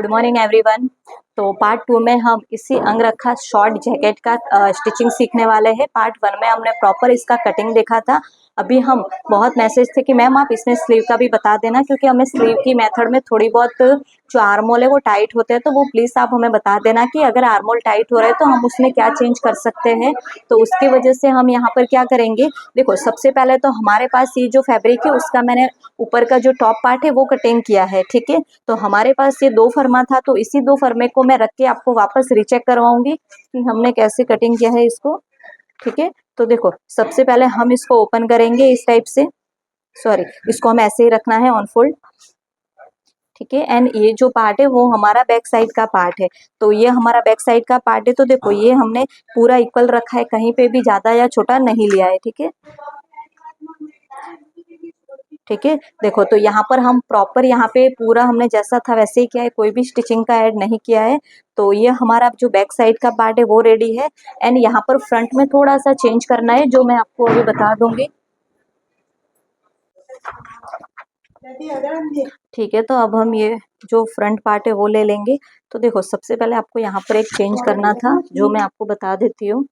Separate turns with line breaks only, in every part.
Good morning everyone. तो part 2 में हम इसी अंगरखा शॉर्ट जैकेट का स्टिचिंग सीखने वाले हैं। पार्ट 1 में हमने प्रॉपर इसका कटिंग देखा था। अभी हम बहुत मैसेज थे कि मैम आप इसमें स्लीव का भी बता देना, क्योंकि हमें स्लीव की मेथड में थोड़ी बहुत जो आर्मोल है वो टाइट होते हैं, तो वो प्लीज़ आप हमें बता देना कि अगर आर्मोल टाइट हो रहा है तो हम उसमें क्या चेंज कर सकते हैं। तो उसकी वजह से हम यहाँ पर क्या करेंगे, देखो सबसे पहले तो हमारे पास ये जो फैब्रिक है उसका मैंने ऊपर का जो टॉप पार्ट है वो कटिंग किया है, ठीक है। तो हमारे पास ये 2 फर्मा था, तो इसी 2 फर्मे को मैं रख के आपको वापस रीचेक करवाऊंगी कि हमने कैसे कटिंग किया है इसको, ठीक है। तो देखो सबसे पहले हम इसको ओपन करेंगे इस टाइप से, सॉरी इसको हम ऐसे ही रखना है ऑन फोल्ड, ठीक है। एंड ये जो पार्ट है वो हमारा बैक साइड का पार्ट है। तो ये हमारा बैक साइड का पार्ट है, तो देखो ये हमने पूरा इक्वल रखा है, कहीं पे भी ज्यादा या छोटा नहीं लिया है, ठीक है। ठीक है, देखो तो यहाँ पर हम प्रॉपर यहाँ पे पूरा हमने जैसा था वैसे ही किया है, कोई भी स्टिचिंग का ऐड नहीं किया है। तो ये हमारा जो बैक साइड का पार्ट है वो रेडी है। एंड यहाँ पर फ्रंट में थोड़ा सा चेंज करना है, जो मैं आपको अभी बता दूंगी, ठीक है। तो अब हम ये जो फ्रंट पार्ट है वो ले लेंगे। तो देखो सबसे पहले आपको यहाँ पर एक चेंज करना था, जो मैं आपको बता देती हूँ,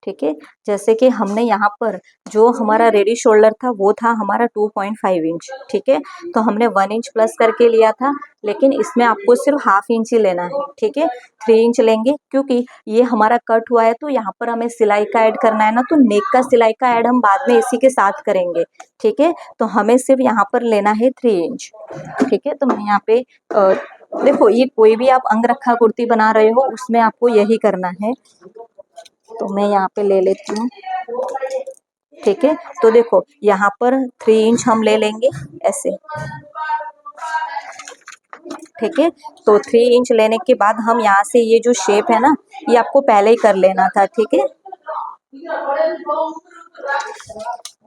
ठीक है। जैसे कि हमने यहाँ पर जो हमारा रेडी शोल्डर था वो था हमारा 2.5 इंच, ठीक है। तो हमने 1 इंच प्लस करके लिया था, लेकिन इसमें आपको सिर्फ हाफ इंच ही लेना है, ठीक है। 3 इंच लेंगे, क्योंकि ये हमारा कट हुआ है तो यहाँ पर हमें सिलाई का ऐड करना है ना, तो नेक का सिलाई का ऐड हम बाद में इसी के साथ करेंगे, ठीक है। तो हमें सिर्फ यहाँ पर लेना है 3 इंच, ठीक है। तो मैं यहाँ पे देखो ये कोई भी आप अंगरखा कुर्ती बना रहे हो उसमें आपको यही करना है। तो मैं यहाँ पे ले लेती हूँ, ठीक है। तो देखो यहाँ पर 3 इंच हम ले लेंगे ऐसे, ठीक है। तो 3 इंच लेने के बाद हम यहाँ से ये जो शेप है ना, ये आपको पहले ही कर लेना था, ठीक है,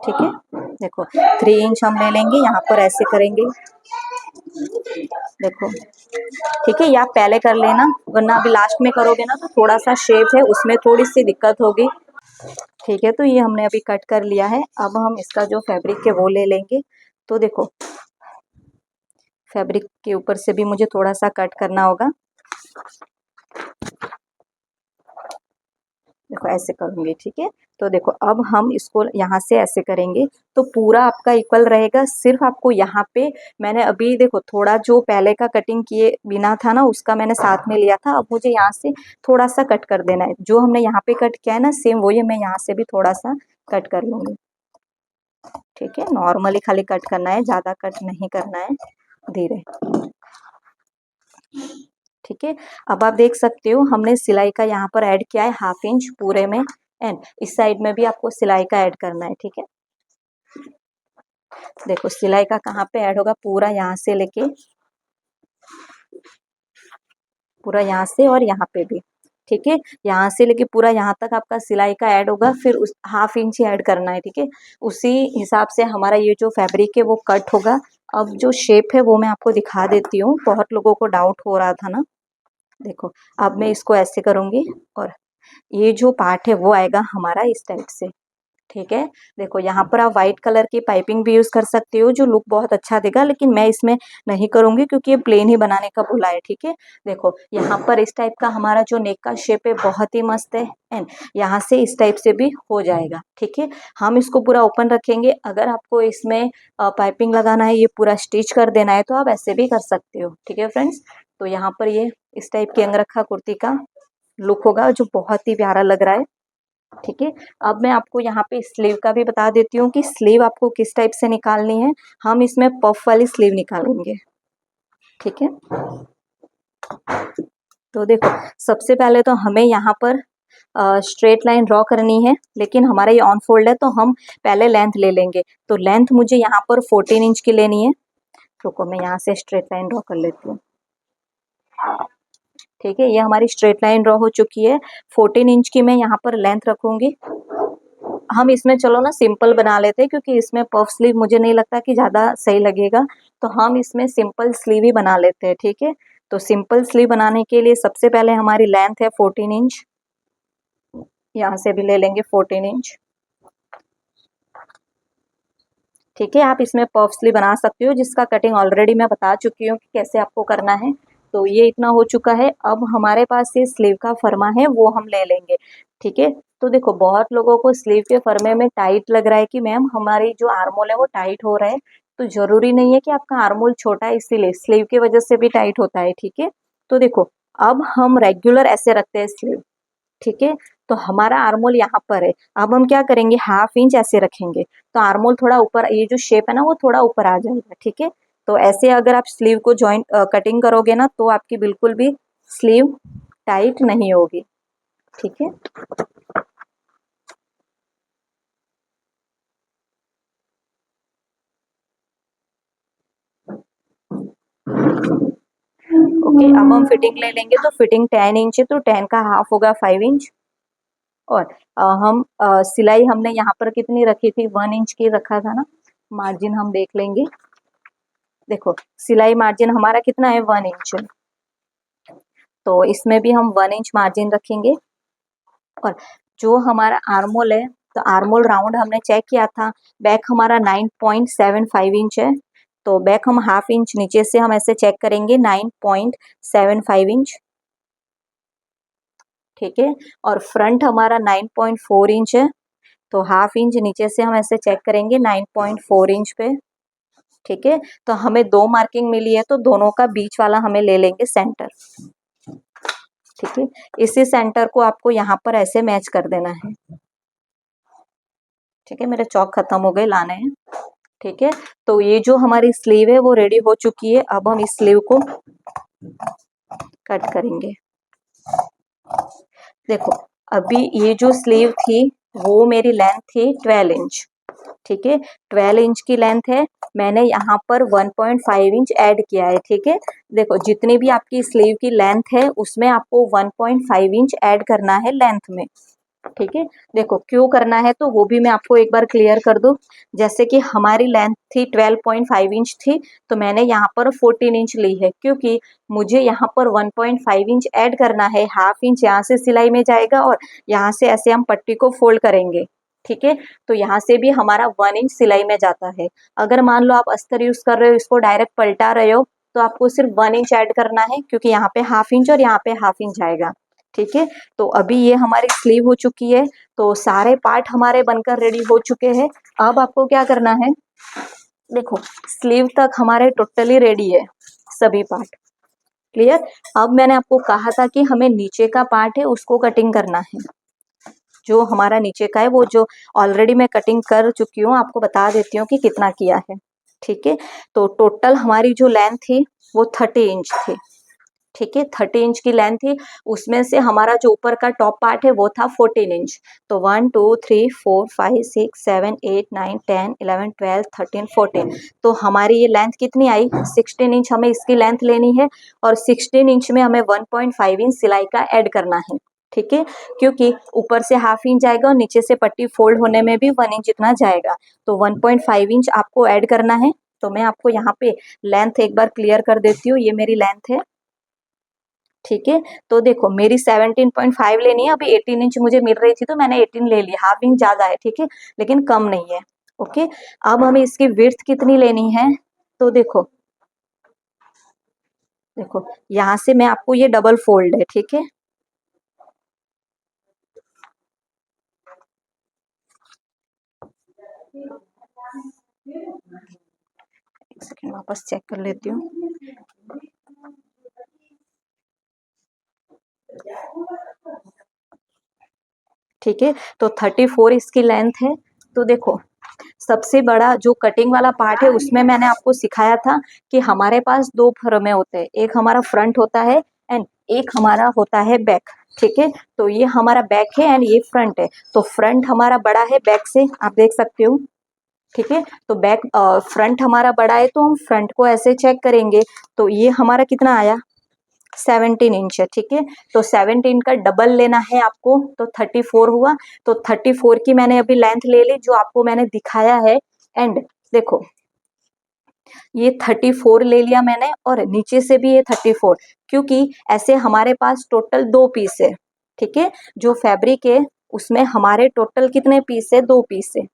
ठीक है। देखो 3 इंच हम ले लेंगे, यहाँ पर ऐसे करेंगे, देखो, ठीक है। ये आप पहले कर लेना, वरना अभी लास्ट में करोगे ना तो थोड़ा सा शेप है उसमें थोड़ी सी दिक्कत होगी, ठीक है। तो ये हमने अभी कट कर लिया है। अब हम इसका जो फैब्रिक है वो ले लेंगे। तो देखो फैब्रिक के ऊपर से भी मुझे थोड़ा सा कट करना होगा, देखो ऐसे करूंगी, ठीक है। तो देखो अब हम इसको यहाँ से ऐसे करेंगे तो पूरा आपका इक्वल रहेगा। सिर्फ आपको यहाँ पे मैंने अभी देखो थोड़ा जो पहले का कटिंग किए बिना था ना उसका मैंने साथ में लिया था, अब मुझे यहाँ से थोड़ा सा कट कर देना है। जो हमने यहाँ पे कट किया है ना सेम वही मैं यहाँ से भी थोड़ा सा कट कर लूंगी, ठीक है। नॉर्मली खाली कट करना है, ज्यादा कट नहीं करना है, धीरे, ठीक है। अब आप देख सकते हो हमने सिलाई का यहाँ पर ऐड किया है हाफ इंच पूरे में, एंड इस साइड में भी आपको सिलाई का ऐड करना है, ठीक है। देखो सिलाई का कहाँ पे ऐड होगा, पूरा यहाँ से लेके पूरा यहाँ से और यहाँ पे भी, ठीक है। यहाँ से लेके पूरा यहाँ तक आपका सिलाई का ऐड होगा, फिर उस हाफ इंच ही ऐड करना है, ठीक है। उसी हिसाब से हमारा ये जो फैब्रिक है वो कट होगा। अब जो शेप है वो मैं आपको दिखा देती हूँ, बहुत लोगों को डाउट हो रहा था ना। देखो अब मैं इसको ऐसे करूंगी और ये जो पार्ट है वो आएगा हमारा इस टाइप से, ठीक है। देखो यहाँ पर आप व्हाइट कलर की पाइपिंग भी यूज कर सकते हो, जो लुक बहुत अच्छा देगा, लेकिन मैं इसमें नहीं करूंगी क्योंकि ये प्लेन ही बनाने का बोला है, ठीक है। देखो यहाँ पर इस टाइप का हमारा जो नेक का शेप है बहुत ही मस्त है, एंड यहाँ से इस टाइप से भी हो जाएगा, ठीक है। हम इसको पूरा ओपन रखेंगे। अगर आपको इसमें पाइपिंग लगाना है, ये पूरा स्टिच कर देना है, तो आप ऐसे भी कर सकते हो, ठीक है फ्रेंड्स। तो यहाँ पर ये इस टाइप की अंगरखा कुर्ती का लुक होगा जो बहुत ही प्यारा लग रहा है, ठीक है। अब मैं आपको यहाँ पे स्लीव का भी बता देती हूँ कि स्लीव आपको किस टाइप से निकालनी है। हम इसमें पफ वाली स्लीव निकालेंगे, ठीक है। तो देखो सबसे पहले तो हमें यहाँ पर स्ट्रेट लाइन ड्रॉ करनी है, लेकिन हमारा ये ऑन फोल्ड है तो हम पहले लेंथ ले लेंगे। तो लेंथ मुझे यहाँ पर 14 इंच की लेनी है। रुको मैं यहाँ से स्ट्रेट लाइन ड्रॉ कर लेती हूँ, ठीक है। ये हमारी स्ट्रेट लाइन ड्रॉ हो चुकी है। 14 इंच की मैं यहाँ पर लेंथ रखूंगी। हम इसमें चलो ना सिंपल बना लेते हैं, क्योंकि इसमें पफ स्लीव मुझे नहीं लगता कि ज़्यादा सही लगेगा, तो हम इसमें सिंपल स्लीव ही बना लेते हैं, ठीक है। तो सिंपल स्लीव बनाने के लिए सबसे पहले हमारी लेंथ है 14 इंच, यहाँ से भी ले लेंगे 14 इंच, ठीक है। आप इसमें पफ स्लीव बना सकते हो, जिसका कटिंग ऑलरेडी मैं बता चुकी हूँ कि कैसे आपको करना है। तो ये इतना हो चुका है। अब हमारे पास ये स्लीव का फर्मा है वो हम ले लेंगे, ठीक है। तो देखो बहुत लोगों को स्लीव के फर्मे में टाइट लग रहा है कि मैम हमारी जो आर्मोल है वो टाइट हो रहा है, तो जरूरी नहीं है कि आपका आर्मोल छोटा है इसीलिए, स्लीव की वजह से भी टाइट होता है, ठीक है। तो देखो अब हम रेगुलर ऐसे रखते हैं स्लीव, ठीक है। तो हमारा आर्मोल यहाँ पर है, अब हम क्या करेंगे, 1/2 इंच ऐसे रखेंगे, तो आर्मोल थोड़ा ऊपर, ये जो शेप है ना वो थोड़ा ऊपर आ जाएगा, ठीक है। तो ऐसे अगर आप स्लीव को जॉइंट कटिंग करोगे ना तो आपकी बिल्कुल भी स्लीव टाइट नहीं होगी, ठीक है। ओके, अब हम फिटिंग ले लेंगे, तो फिटिंग 10 इंच है तो 10 का हाफ होगा 5 इंच। और हम सिलाई हमने यहाँ पर कितनी रखी थी, 1 इंच की रखा था ना। मार्जिन हम देख लेंगे, देखो सिलाई मार्जिन हमारा कितना है, 1 इंच, तो इसमें भी हम 1 इंच मार्जिन रखेंगे। और जो हमारा आर्मोल है, तो आर्मोल राउंड हमने चेक किया था, बैक हमारा 9.75 इंच है, तो बैक हम 1/2 इंच नीचे से हम ऐसे चेक करेंगे, 9.75 इंच, ठीक है। और फ्रंट हमारा 9.4 इंच है, तो 1/2 इंच नीचे से हम ऐसे चेक करेंगे 9.4 इंच पे, ठीक है। तो हमें दो मार्किंग मिली है, तो दोनों का बीच वाला हमें ले लेंगे सेंटर, ठीक है। इसी सेंटर को आपको यहाँ पर ऐसे मैच कर देना है, ठीक है। मेरे चौक खत्म हो गए, लाने हैं, ठीक है। तो ये जो हमारी स्लीव है वो रेडी हो चुकी है, अब हम इस स्लीव को कट करेंगे। देखो अभी ये जो स्लीव थी वो मेरी लेंथ थी 12 इंच, ठीक है। 12 इंच की लेंथ है, मैंने यहाँ पर 1.5 इंच ऐड किया है, ठीक है। देखो जितनी भी आपकी स्लीव की लेंथ है उसमें आपको 1.5 इंच ऐड करना है लेंथ में, ठीक है। देखो क्यों करना है तो वो भी मैं आपको एक बार क्लियर कर दूं। जैसे कि हमारी लेंथ थी 12.5 इंच थी, तो मैंने यहाँ पर 14 इंच ली है, क्योंकि मुझे यहाँ पर 1.5 इंच ऐड करना है, 1/2 इंच यहाँ से सिलाई में जाएगा और यहाँ से ऐसे हम पट्टी को फोल्ड करेंगे, ठीक है। तो यहाँ से भी हमारा 1 इंच सिलाई में जाता है। अगर मान लो आप अस्तर यूज कर रहे हो, इसको डायरेक्ट पलटा रहे हो, तो आपको सिर्फ 1 इंच ऐड करना है, क्योंकि यहाँ पे 1/2 इंच और यहाँ पे 1/2 इंच आएगा, ठीक है। तो अभी ये हमारी स्लीव हो चुकी है, तो सारे पार्ट हमारे बनकर रेडी हो चुके हैं। अब आपको क्या करना है, देखो स्लीव तक हमारे टोटली रेडी है, सभी पार्ट क्लियर। अब मैंने आपको कहा था कि हमें नीचे का पार्ट है उसको कटिंग करना है, जो हमारा नीचे का है वो जो ऑलरेडी मैं कटिंग कर चुकी हूँ, आपको बता देती हूँ कि कितना किया है, ठीक है। तो टोटल हमारी जो लेंथ थी वो 30 इंच थी, ठीक है। 30 इंच की लेंथ थी, उसमें से हमारा जो ऊपर का टॉप पार्ट है वो था 14 इंच। तो 1 2 3 4 5 6 7 8 9 10 11 12 13 14, तो हमारी ये लेंथ कितनी आई, 16 इंच हमें इसकी लेंथ लेनी है, और 16 इंच में हमें 1.5 इंच सिलाई का ऐड करना है, ठीक है। क्योंकि ऊपर से 1/2 इंच जाएगा और नीचे से पट्टी फोल्ड होने में भी 1 इंच इतना जाएगा, तो 1.5 इंच आपको ऐड करना है। तो मैं आपको यहाँ पे लेंथ एक बार क्लियर कर देती हूँ, ये मेरी लेंथ है, ठीक है। तो देखो मेरी 17.5 लेनी है, अभी 18 इंच मुझे मिल रही थी तो मैंने 18 ले ली, 1/2 इंच ज्यादा है, ठीक है, लेकिन कम नहीं है, ओके। अब हमें इसकी विड्थ कितनी लेनी है, तो देखो देखो यहाँ से मैं आपको, ये डबल फोल्ड है, ठीक है। एक सेकेंड वापस चेक कर लेती हूँ, ठीक है। तो 34 इसकी लेंथ है। तो देखो सबसे बड़ा जो कटिंग वाला पार्ट है उसमें मैंने आपको सिखाया था कि हमारे पास दो फर्मे होते हैं, एक हमारा फ्रंट होता है एंड एक हमारा होता है बैक, ठीक है। तो ये हमारा बैक है एंड ये फ्रंट है, तो फ्रंट हमारा बड़ा है बैक से, आप देख सकते हो, ठीक है। तो बैक फ्रंट हमारा बड़ा है तो हम फ्रंट को ऐसे चेक करेंगे, तो ये हमारा कितना आया, 17 इंच है, ठीक है। तो 17 का डबल लेना है आपको, तो 34 हुआ। तो 34 की मैंने अभी लेंथ ले ली जो आपको मैंने दिखाया है, एंड देखो ये 34 ले लिया मैंने और नीचे से भी ये 34, क्योंकि ऐसे हमारे पास टोटल दो पीस है, ठीक है। जो फैब्रिक है उसमें हमारे टोटल कितने पीस है, दो पीस है।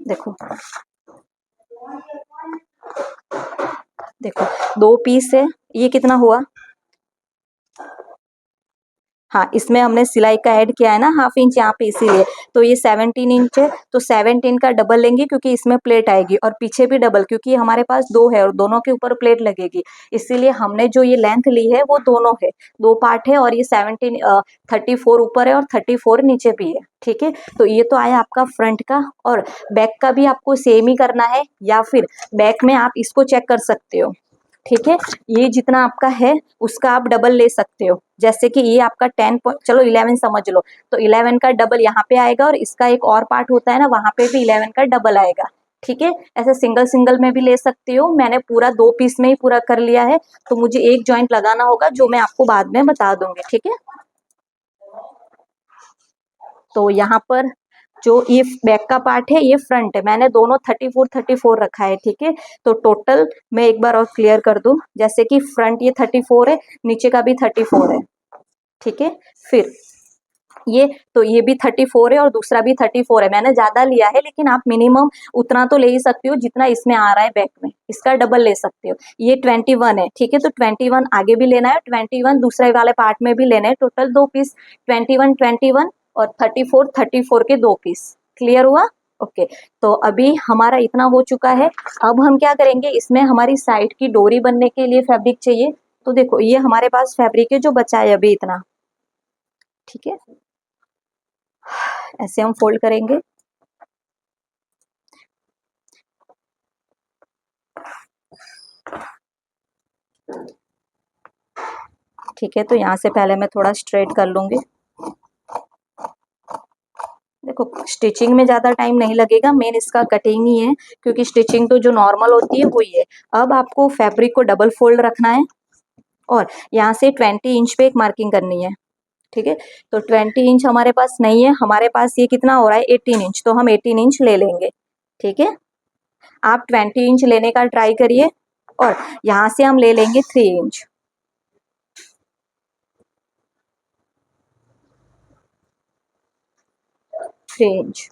देखो देखो, 2 पीस है, ये कितना हुआ? हाँ, इसमें हमने सिलाई का ऐड किया है ना 1/2 इंच यहाँ पे, इसीलिए। तो ये 17 इंच है, तो 17 का डबल लेंगे क्योंकि इसमें प्लेट आएगी, और पीछे भी डबल, क्योंकि हमारे पास 2 है और दोनों के ऊपर प्लेट लगेगी। इसीलिए हमने जो ये लेंथ ली है वो दोनों है, 2 पार्ट है, और ये 34 ऊपर है और 34 नीचे भी है। ठीक है, तो ये तो आया आपका फ्रंट का। और बैक का भी आपको सेम ही करना है, या फिर बैक में आप इसको चेक कर सकते हो। ठीक है, ये जितना आपका है उसका आप डबल ले सकते हो। जैसे कि ये आपका 10 चलो 11 समझ लो, तो 11 का डबल यहाँ पे आएगा, और इसका एक और पार्ट होता है ना, वहां पे भी 11 का डबल आएगा। ठीक है, ऐसे सिंगल सिंगल में भी ले सकते हो। मैंने पूरा 2 पीस में ही पूरा कर लिया है, तो मुझे एक जॉइंट लगाना होगा जो मैं आपको बाद में बता दूंगी। ठीक है, तो यहाँ पर जो ये बैक का पार्ट है, ये फ्रंट है, मैंने दोनों 34 रखा है। ठीक है, तो टोटल मैं एक बार और क्लियर कर दूं, जैसे कि फ्रंट ये 34 है, नीचे का भी 34 है। ठीक है, फिर ये तो ये भी 34 है और दूसरा भी 34 है। मैंने ज्यादा लिया है, लेकिन आप मिनिमम उतना तो ले ही सकते हो जितना इसमें आ रहा है बैक में, इसका डबल ले सकते हो। ये 21 है। ठीक है, तो 21 आगे भी लेना है, 21 दूसरे वाले पार्ट में भी लेना है। टोटल 2 पीस, 21 और 34 के 2 पीस। क्लियर हुआ? ओके, तो अभी हमारा इतना हो चुका है। अब हम क्या करेंगे, इसमें हमारी साइड की डोरी बनने के लिए फैब्रिक चाहिए। तो देखो, ये हमारे पास फैब्रिक है जो बचा है अभी इतना। ठीक है, ऐसे हम फोल्ड करेंगे। ठीक है, तो यहाँ से पहले मैं थोड़ा स्ट्रेट कर लूंगी। देखो, स्टिचिंग में ज़्यादा टाइम नहीं लगेगा, मेन इसका कटिंग ही है, क्योंकि स्टिचिंग तो जो नॉर्मल होती है वही है। अब आपको फैब्रिक को डबल फोल्ड रखना है, और यहाँ से 20 इंच पे एक मार्किंग करनी है। ठीक है, तो 20 इंच हमारे पास नहीं है, हमारे पास ये कितना हो रहा है 18 इंच, तो हम 18 इंच ले लेंगे। ठीक है, आप 20 इंच लेने का ट्राई करिए, और यहाँ से हम ले लेंगे 3 इंच। 3 इंच।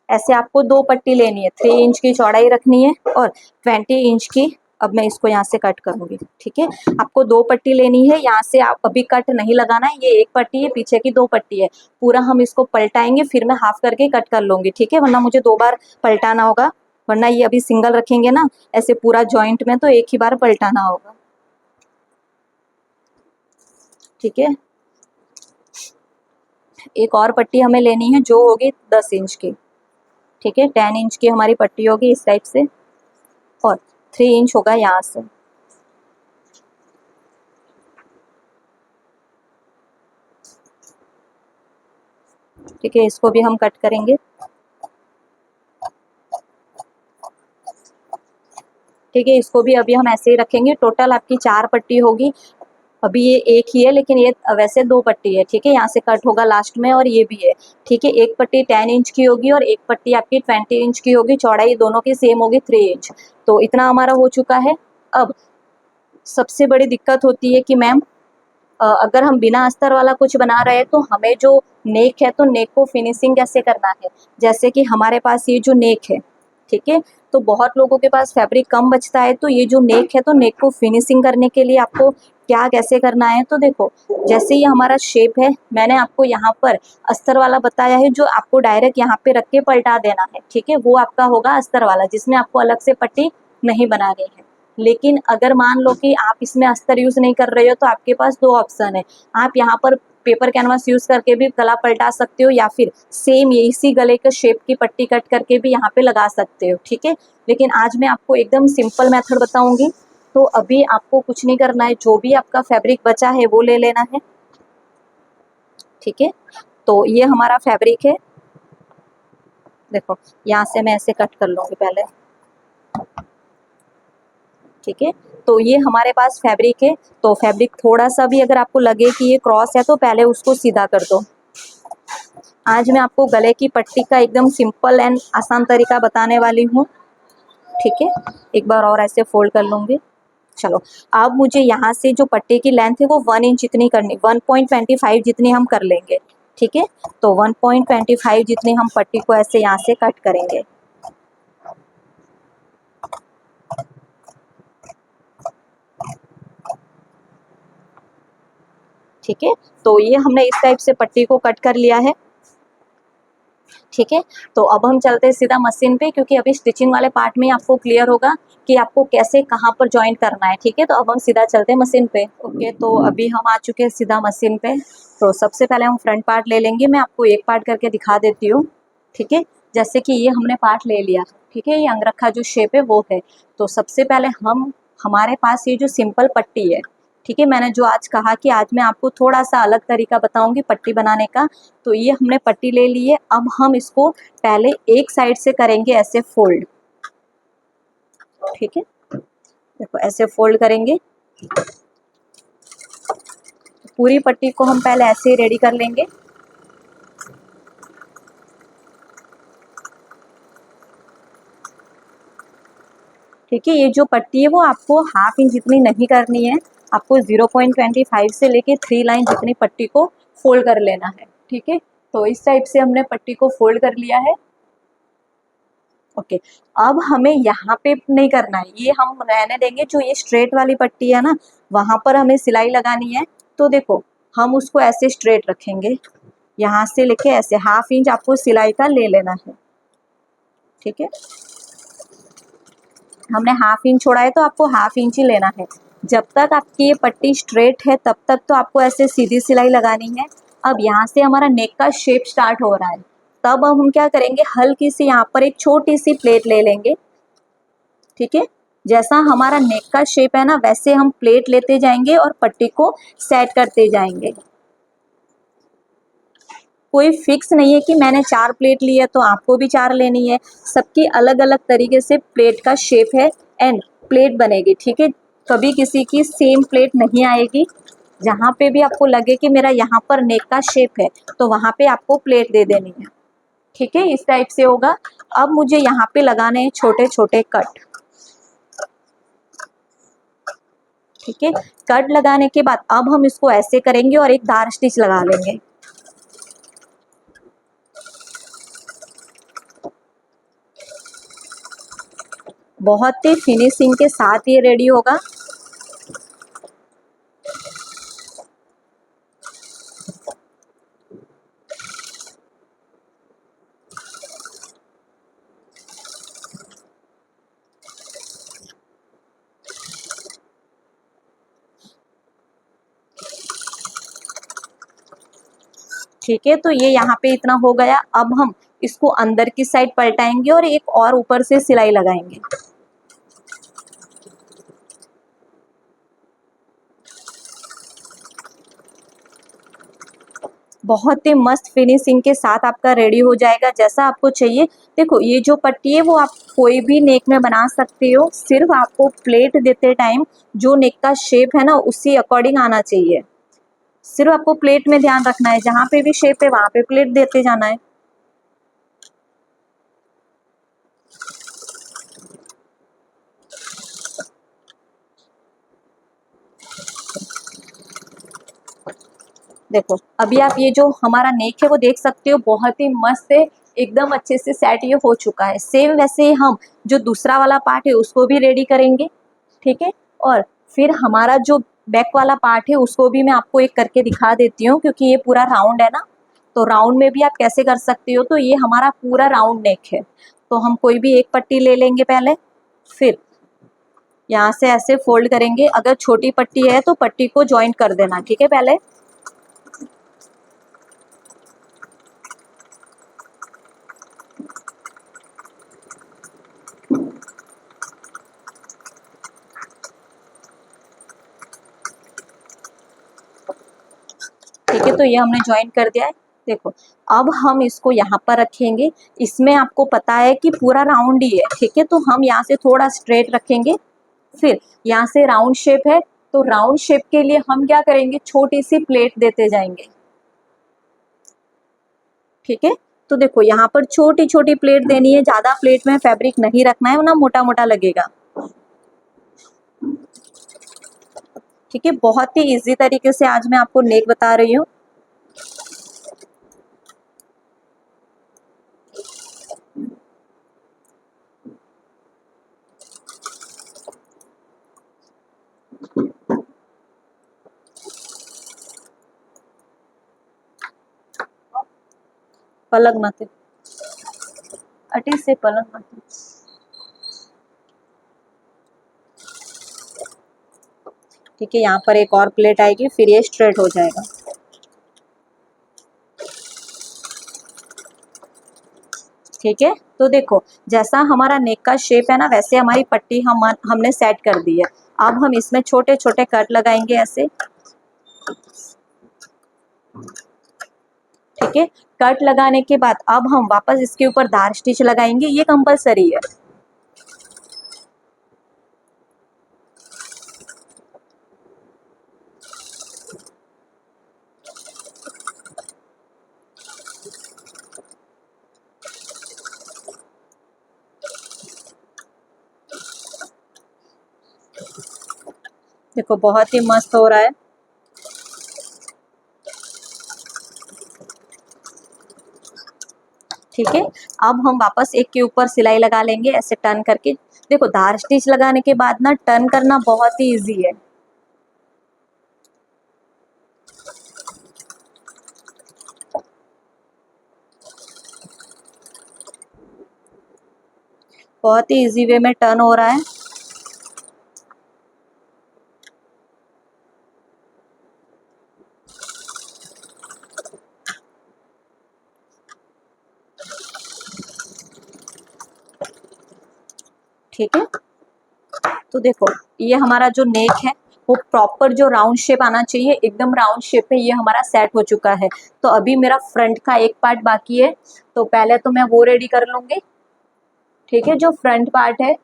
ऐसे आपको 2 पट्टी लेनी है, 3 इंच की चौड़ाई रखनी है और 20 इंच की। अब मैं इसको यहाँ से कट करूंगी। ठीक है, आपको 2 पट्टी लेनी है, यहाँ से आप अभी कट नहीं लगाना है, ये एक पट्टी है, पीछे की 2 पट्टी है। पूरा हम इसको पलटाएंगे, फिर मैं हाफ करके कट कर लूंगी। ठीक है, वरना मुझे 2 बार पलटाना होगा, वरना ये अभी सिंगल रखेंगे ना ऐसे पूरा जॉइंट में, तो एक ही बार पलटाना होगा। ठीक है, एक और पट्टी हमें लेनी है जो होगी 10 इंच की। ठीक है, 10 इंच की हमारी पट्टी होगी इस टाइप से, और 3 इंच होगा यहाँ से। ठीक है, इसको भी हम कट करेंगे। ठीक है, इसको भी अभी हम ऐसे ही रखेंगे। टोटल आपकी 4 पट्टी होगी। अभी ये एक ही है, लेकिन ये वैसे 2 पट्टी है। ठीक है, यहाँ से कट होगा लास्ट में, और ये भी है। ठीक है, एक पट्टी 10 इंच की होगी और एक पट्टी आपकी 20 इंच की होगी। चौड़ाई दोनों की सेम होगी 3 इंच। तो इतना हमारा हो चुका है। अब सबसे बड़ी दिक्कत होती है कि मैम, अगर हम बिना अस्तर वाला कुछ बना रहे हैं तो हमें जो नेक है, तो नेक को फिनिशिंग कैसे करना है। जैसे कि हमारे पास ये जो नेक है, ठीक है, तो बहुत लोगों के पास फैब्रिक कम बचता है, तो ये जो नेक है, तो नेक को फिनिशिंग करने के लिए आपको क्या कैसे करना है। तो देखो, जैसे ये हमारा शेप है, मैंने आपको यहाँ पर अस्तर वाला बताया है, जो आपको डायरेक्ट यहाँ पे रख के पलटा देना है। ठीक है, वो आपका होगा अस्तर वाला, जिसमें आपको अलग से पट्टी नहीं बनानी है। लेकिन अगर मान लो कि आप इसमें अस्तर यूज नहीं कर रहे हो, तो आपके पास 2 ऑप्शन है। आप यहाँ पर पेपर कैनवास यूज करके भी गला पलटा सकते हो, या फिर सेम ये इसी गले के शेप की पट्टी कट करके भी यहाँ पे लगा सकते हो। ठीक है, लेकिन आज मैं आपको एकदम सिंपल मेथड बताऊंगी। तो अभी आपको कुछ नहीं करना है, जो भी आपका फैब्रिक बचा है वो ले लेना है। ठीक है, तो ये हमारा फैब्रिक है। देखो, यहाँ से मैं ऐसे कट कर लूंगी पहले। ठीक है, तो ये हमारे पास फैब्रिक है। तो फैब्रिक थोड़ा सा भी अगर आपको लगे कि ये क्रॉस है, तो पहले उसको सीधा कर दो। आज मैं आपको गले की पट्टी का एकदम सिंपल एंड आसान तरीका बताने वाली हूँ। ठीक है, एक बार और ऐसे फोल्ड कर लूंगी। चलो, अब मुझे यहाँ से जो पट्टी की लेंथ है वो 1 इंच जितनी करनी, 1.25 जितनी हम कर लेंगे। ठीक है, तो 1.25 जितनी हम पट्टी को ऐसे यहाँ से कट करेंगे। ठीक है, तो ये हमने इस टाइप से पट्टी को कट कर लिया है। ठीक है, तो अब हम चलते हैं सीधा मशीन पे, क्योंकि अभी स्टिचिंग वाले पार्ट में आपको क्लियर होगा कि आपको कैसे कहाँ पर ज्वाइन करना है। ठीक है, तो अब हम सीधा चलते हैं मशीन पे। ओके, तो अभी हम आ चुके हैं सीधा मशीन पे। तो सबसे पहले हम फ्रंट पार्ट ले लेंगे, मैं आपको एक पार्ट करके दिखा देती हूँ। ठीक है, जैसे कि ये हमने पार्ट ले लिया। ठीक है, ये अंगरखा जो शेप है वो है। तो सबसे पहले हमारे पास ये जो सिंपल पट्टी है, ठीक है, मैंने जो आज कहा कि आज मैं आपको थोड़ा सा अलग तरीका बताऊंगी पट्टी बनाने का। तो ये हमने पट्टी ले ली है, अब हम इसको पहले एक साइड से करेंगे ऐसे फोल्ड। ठीक है, देखो ऐसे फोल्ड करेंगे। पूरी पट्टी को हम पहले ऐसे ही रेडी कर लेंगे। ठीक है, ये जो पट्टी है वो आपको 1/2 इंच जितनी नहीं करनी है, आपको 0.25 से लेके 3 लाइन जितनी पट्टी को फोल्ड कर लेना है। ठीक है, तो इस टाइप से हमने पट्टी को फोल्ड कर लिया है। ओके, अब हमें यहाँ पे नहीं करना है, ये हम रहने देंगे। जो ये स्ट्रेट वाली पट्टी है ना, वहाँ पर हमें सिलाई लगानी है। तो देखो, हम उसको ऐसे स्ट्रेट रखेंगे, यहाँ से लेके ऐसे 1/2 इंच आपको सिलाई का ले लेना है। ठीक है, हमने 1/2 इंच छोड़ा है तो आपको 1/2 इंच ही लेना है। जब तक आपकी ये पट्टी स्ट्रेट है तब तक तो आपको ऐसे सीधी सिलाई लगानी है। अब यहाँ से हमारा नेक का शेप स्टार्ट हो रहा है, तब अब हम क्या करेंगे, हल्की सी यहाँ पर एक छोटी सी प्लेट ले लेंगे। ठीक है, जैसा हमारा नेक का शेप है ना, वैसे हम प्लेट लेते जाएंगे और पट्टी को सेट करते जाएंगे। कोई फिक्स नहीं है कि मैंने 4 प्लेट ली है तो आपको भी 4 लेनी है। सबकी अलग अलग तरीके से प्लेट का शेप है एंड प्लेट बनेगी। ठीक है, कभी किसी की सेम प्लेट नहीं आएगी। जहाँ पे भी आपको लगे कि मेरा यहाँ पर नेक का शेप है तो वहाँ पे आपको प्लेट दे देनी है। ठीक है, इस टाइप से होगा। अब मुझे यहाँ पे लगाने हैं छोटे छोटे कट। ठीक है, कट लगाने के बाद अब हम इसको ऐसे करेंगे और एक धार स्टिच लगा लेंगे। बहुत ही फिनिशिंग के साथ ये रेडी होगा। ठीक है, तो ये यहाँ पे इतना हो गया। अब हम इसको अंदर की साइड पलटाएंगे और एक और ऊपर से सिलाई लगाएंगे। बहुत ही मस्त फिनिशिंग के साथ आपका रेडी हो जाएगा जैसा आपको चाहिए। देखो, ये जो पट्टी है वो आप कोई भी नेक में बना सकते हो, सिर्फ आपको प्लेट देते टाइम जो नेक का शेप है ना उसी अकॉर्डिंग आना चाहिए। सिर्फ आपको प्लेट में ध्यान रखना है, जहाँ पे भी शेप है वहाँ पे प्लेट देते जाना है। देखो, अभी आप ये जो हमारा नेक है वो देख सकते हो, बहुत ही मस्त है, एकदम अच्छे से सेट ये हो चुका है। सेम वैसे ही हम जो दूसरा वाला पार्ट है उसको भी रेडी करेंगे। ठीक है, और फिर हमारा जो बैक वाला पार्ट है उसको भी मैं आपको एक करके दिखा देती हूँ, क्योंकि ये पूरा राउंड है ना, तो राउंड में भी आप कैसे कर सकते हो। तो ये हमारा पूरा राउंड नेक है, तो हम कोई भी एक पट्टी ले लेंगे पहले, फिर यहाँ से ऐसे फोल्ड करेंगे। अगर छोटी पट्टी है तो पट्टी को ज्वाइन कर देना। ठीक है, पहले ठीक है, तो ये हमने ज्वाइन कर दिया है। देखो, अब हम इसको यहाँ पर रखेंगे। इसमें आपको पता है कि पूरा राउंड ही है। ठीक है, तो हम यहाँ से थोड़ा स्ट्रेट रखेंगे, फिर यहाँ से राउंड शेप है तो राउंड शेप के लिए हम क्या करेंगे, छोटी सी प्लेट देते जाएंगे। ठीक है, तो देखो यहाँ पर छोटी छोटी प्लेट देनी है, ज्यादा प्लेट में फैब्रिक नहीं रखना है वरना मोटा मोटा लगेगा। ठीक है, बहुत ही इजी तरीके से आज मैं आपको नेक बता रही हूँ। पलंग मत अटी से पलंग मत। ठीक है, यहाँ पर एक और प्लेट आएगी, फिर ये स्ट्रेट हो जाएगा। ठीक है, तो देखो जैसा हमारा नेक का शेप है ना, वैसे हमारी पट्टी हमने सेट कर दी है। अब हम इसमें छोटे छोटे कट लगाएंगे ऐसे। ठीक है, कट लगाने के बाद अब हम वापस इसके ऊपर धार स्टिच लगाएंगे, ये कंपलसरी है। देखो बहुत ही मस्त हो रहा है। ठीक है, अब हम वापस एक के ऊपर सिलाई लगा लेंगे ऐसे टर्न करके। देखो धार स्टिच लगाने के बाद ना टर्न करना बहुत ही इजी है। बहुत ही इजी वे में टर्न हो रहा है। ठीक है, तो देखो ये हमारा जो नेक है वो प्रॉपर जो राउंड शेप आना चाहिए, एकदम राउंड शेप में ये हमारा सेट हो चुका है। तो अभी मेरा फ्रंट का एक पार्ट बाकी है, तो पहले तो मैं वो रेडी कर लूंगी। ठीक है, जो फ्रंट पार्ट है।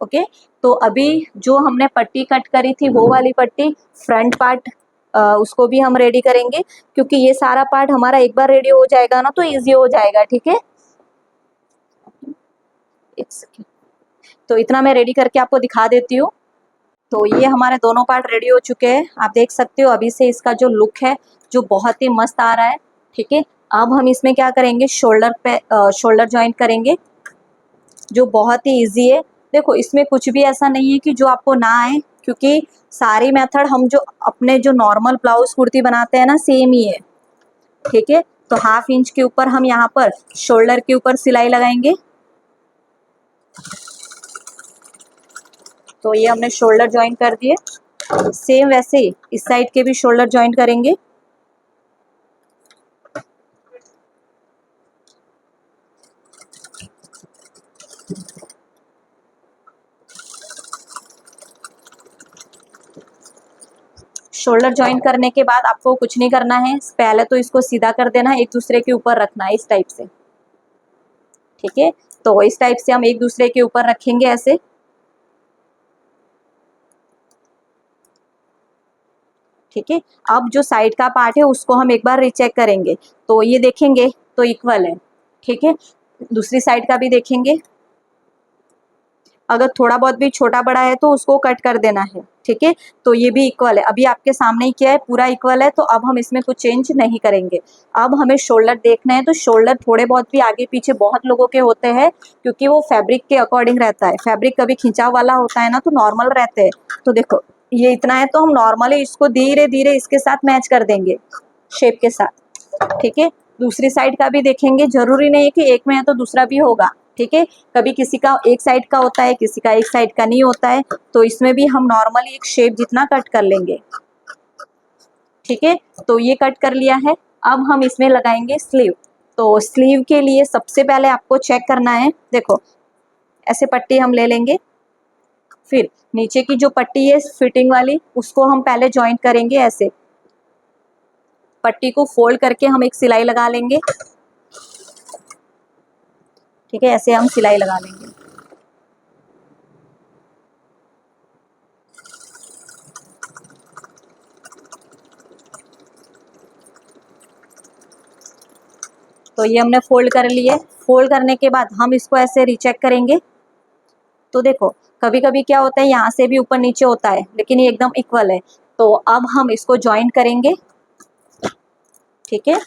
ओके, तो अभी जो हमने पट्टी कट करी थी वो वाली पट्टी फ्रंट पार्ट, उसको भी हम रेडी करेंगे, क्योंकि ये सारा पार्ट हमारा एक बार रेडी हो जाएगा ना तो इजी हो जाएगा। ठीक है, एक सेकेंड, तो इतना मैं रेडी करके आपको दिखा देती हूँ। तो ये हमारे दोनों पार्ट रेडी हो चुके हैं, आप देख सकते हो अभी से इसका जो लुक है जो बहुत ही मस्त आ रहा है। ठीक है, अब हम इसमें क्या करेंगे, शोल्डर पे शोल्डर ज्वाइंट करेंगे, जो बहुत ही इजी है। देखो इसमें कुछ भी ऐसा नहीं है कि जो आपको ना आए, क्योंकि सारी मेथड हम जो अपने जो नॉर्मल ब्लाउज कुर्ती बनाते हैं ना सेम ही है। ठीक है, तो हाफ इंच के ऊपर हम यहाँ पर शोल्डर के ऊपर सिलाई लगाएंगे। तो ये हमने शोल्डर ज्वाइन कर दिए, सेम वैसे ही इस साइड के भी शोल्डर ज्वाइन करेंगे। शोल्डर ज्वाइन करने के बाद आपको कुछ नहीं करना है, पहले तो इसको सीधा कर देना है, एक दूसरे के ऊपर रखना है इस टाइप से। ठीक है, तो इस टाइप से हम एक दूसरे के ऊपर रखेंगे ऐसे। ठीक है, अब जो साइड का पार्ट है उसको हम एक बार रीचेक करेंगे, तो ये देखेंगे तो इक्वल है। ठीक है, दूसरी साइड का भी देखेंगे, अगर थोड़ा बहुत भी छोटा बड़ा है तो उसको कट कर देना है। ठीक है, तो ये भी इक्वल है, अभी आपके सामने ही किया है, पूरा इक्वल है, तो अब हम इसमें कुछ चेंज नहीं करेंगे। अब हमें शोल्डर देखना है, तो शोल्डर थोड़े बहुत भी आगे पीछे बहुत लोगों के होते हैं, क्योंकि वो फैब्रिक के अकॉर्डिंग रहता है। फैब्रिक कभी खिंचाव वाला होता है ना तो नॉर्मल रहते हैं। तो देखो ये इतना है, तो हम नॉर्मली इसको धीरे धीरे इसके साथ मैच कर देंगे शेप के साथ। ठीक है, दूसरी साइड का भी देखेंगे, जरूरी नहीं है कि एक में है तो दूसरा भी होगा। ठीक है, कभी किसी का एक साइड का होता है, किसी का एक साइड का नहीं होता है, तो इसमें भी हम नॉर्मली एक शेप जितना कट कर लेंगे। ठीक है, तो ये कट कर लिया है, अब हम इसमें लगाएंगे स्लीव। तो स्लीव के लिए सबसे पहले आपको चेक करना है, देखो ऐसे पट्टी हम ले लेंगे, फिर नीचे की जो पट्टी है फिटिंग वाली उसको हम पहले जॉइंट करेंगे ऐसे। पट्टी को फोल्ड करके हम एक सिलाई लगा लेंगे। ठीक है, ऐसे हम सिलाई लगा लेंगे। तो ये हमने फोल्ड कर लिए, फोल्ड करने के बाद हम इसको ऐसे रीचेक करेंगे। तो देखो कभी कभी क्या होता है, यहाँ से भी ऊपर नीचे होता है, लेकिन ये एकदम इक्वल है। तो अब हम इसको ज्वाइन करेंगे, ठीक है।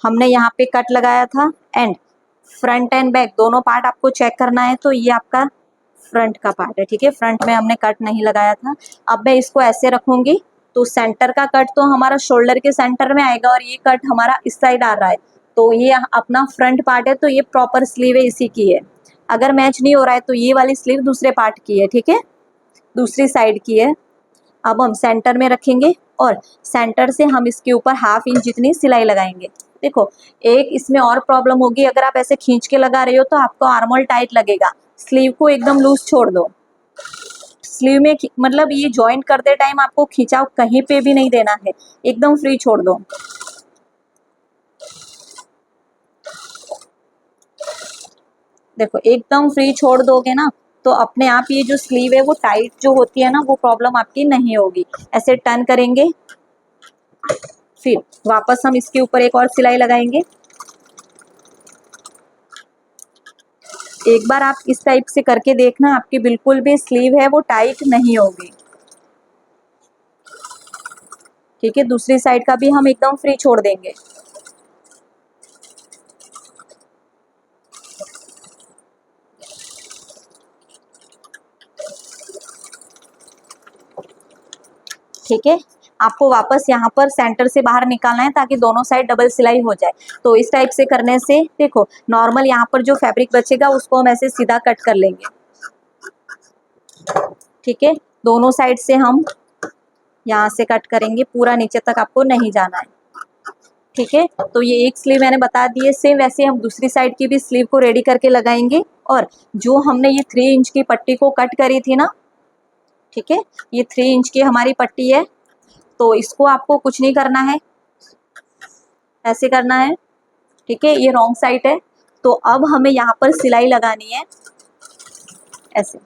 हमने यहाँ पे कट लगाया था, एंड फ्रंट एंड बैक दोनों पार्ट आपको चेक करना है। तो ये आपका फ्रंट का पार्ट है, ठीक है। फ्रंट में हमने कट नहीं लगाया था। अब मैं इसको ऐसे रखूंगी, तो सेंटर का कट तो हमारा शोल्डर के सेंटर में आएगा, और ये कट हमारा इस साइड आ रहा है। तो ये अपना फ्रंट पार्ट है, तो ये प्रॉपर स्लीव है, इसी की है। अगर मैच नहीं हो रहा है तो ये वाली स्लीव दूसरे पार्ट की है, ठीक है, दूसरी साइड की है। अब हम सेंटर में रखेंगे, और सेंटर से हम इसके ऊपर 1/2 इंच जितनी सिलाई लगाएंगे। देखो एक इसमें और प्रॉब्लम होगी, अगर आप ऐसे खींच के लगा रहे हो तो आपको आर्मोल टाइट लगेगा। स्लीव को एकदम लूज छोड़ दो। स्लीव में मतलब ये ज्वाइन करते टाइम आपको खिंचाव कहीं पे भी नहीं देना है, एकदम फ्री छोड़ दो। देखो एकदम फ्री छोड़ दोगे ना, तो अपने आप ये जो स्लीव है वो टाइट जो होती है ना, वो प्रॉब्लम आपकी नहीं होगी। ऐसे टर्न करेंगे, फिर वापस हम इसके ऊपर एक और सिलाई लगाएंगे। एक बार आप इस टाइप से करके देखना, आपकी बिल्कुल भी स्लीव है वो टाइट नहीं होगी, ठीक है। दूसरी साइड का भी हम एकदम फ्री छोड़ देंगे। ठीक है, आपको वापस यहाँ पर सेंटर से बाहर निकालना है, ताकि दोनों साइड डबल सिलाई हो जाए। तो इस टाइप से करने से देखो नॉर्मल यहाँ पर जो फैब्रिक बचेगा उसको हम ऐसे सीधा कट कर लेंगे, ठीक है। दोनों साइड से हम यहाँ से कट करेंगे, पूरा नीचे तक आपको नहीं जाना है, ठीक है। तो ये एक स्लीव मैंने बता दी है, सेम वैसे हम दूसरी साइड की भी स्लीव को रेडी करके लगाएंगे। और जो हमने ये 3 इंच की पट्टी को कट करी थी ना, ठीक है, ये 3 इंच की हमारी पट्टी है। तो इसको आपको कुछ नहीं करना है, ऐसे करना है, ठीक है। ये रॉन्ग साइड है, तो अब हमें यहाँ पर सिलाई लगानी है, ऐसे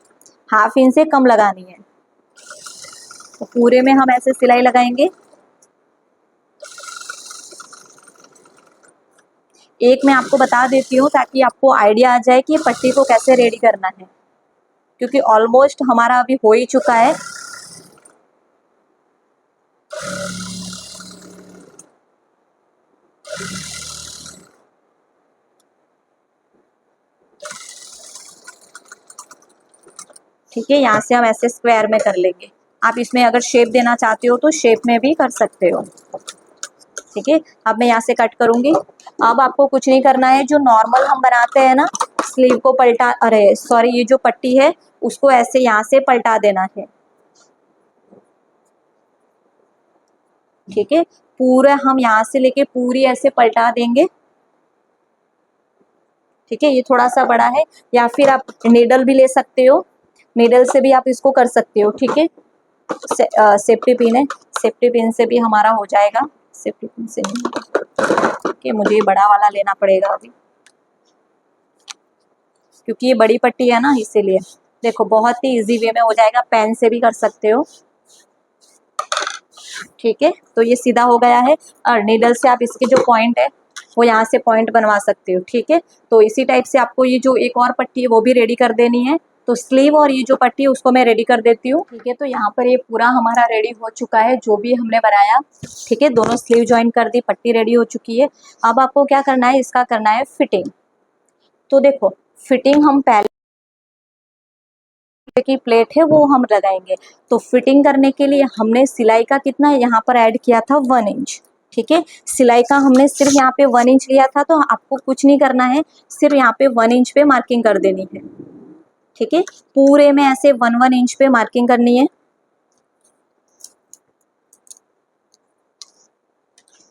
1/2 इंच से कम लगानी है। तो पूरे में हम ऐसे सिलाई लगाएंगे। एक मैं आपको बता देती हूँ ताकि आपको आइडिया आ जाए कि पट्टी को कैसे रेडी करना है, क्योंकि ऑलमोस्ट हमारा अभी हो ही चुका है। ठीक है, यहाँ से हम ऐसे स्क्वायर में कर लेंगे। आप इसमें अगर शेप देना चाहते हो तो शेप में भी कर सकते हो, ठीक है। अब मैं यहाँ से कट करूंगी। अब आपको कुछ नहीं करना है, जो नॉर्मल हम बनाते हैं ना, स्लीव को पलटा, अरे सॉरी, ये जो पट्टी है उसको ऐसे यहाँ से पलटा देना है, ठीक है। पूरा हम यहाँ से लेके पूरी ऐसे पलटा देंगे, ठीक है। ये थोड़ा सा बड़ा है, या फिर आप नीडल भी ले सकते हो, नीडल से भी आप इसको कर सकते हो, ठीक है। सेफ्टी पिन है, सेफ्टी पिन से भी हमारा हो जाएगा। सेफ्टी पिन से नहीं, ठीक है, मुझे ये बड़ा वाला लेना पड़ेगा अभी, क्योंकि ये बड़ी पट्टी है ना, इसीलिए। देखो बहुत ही इजी वे में हो जाएगा, पेन से भी कर सकते हो, ठीक है। तो ये सीधा हो गया है, और नीडल से आप इसके जो पॉइंट है वो यहाँ से पॉइंट बनवा सकते हो, ठीक है। तो इसी टाइप से आपको ये जो एक और पट्टी है वो भी रेडी कर देनी है। तो स्लीव और ये जो पट्टी है उसको मैं रेडी कर देती हूँ, ठीक है। तो यहाँ पर ये पूरा हमारा रेडी हो चुका है, जो भी हमने बनाया, ठीक है। दोनों स्लीव ज्वाइन कर दी, पट्टी रेडी हो चुकी है। अब आपको क्या करना है, इसका करना है फिटिंग। तो देखो फिटिंग हम पहले की प्लेट है वो हम लगाएंगे। तो फिटिंग करने के लिए हमने सिलाई का कितना यहाँ पर ऐड किया था, 1 इंच, ठीक है। सिलाई का हमने सिर्फ यहाँ पे 1 इंच लिया था, तो आपको कुछ नहीं करना है, सिर्फ यहाँ पे 1 इंच पे मार्किंग कर देनी है, ठीक है। पूरे में ऐसे 1-1 इंच पे मार्किंग करनी है,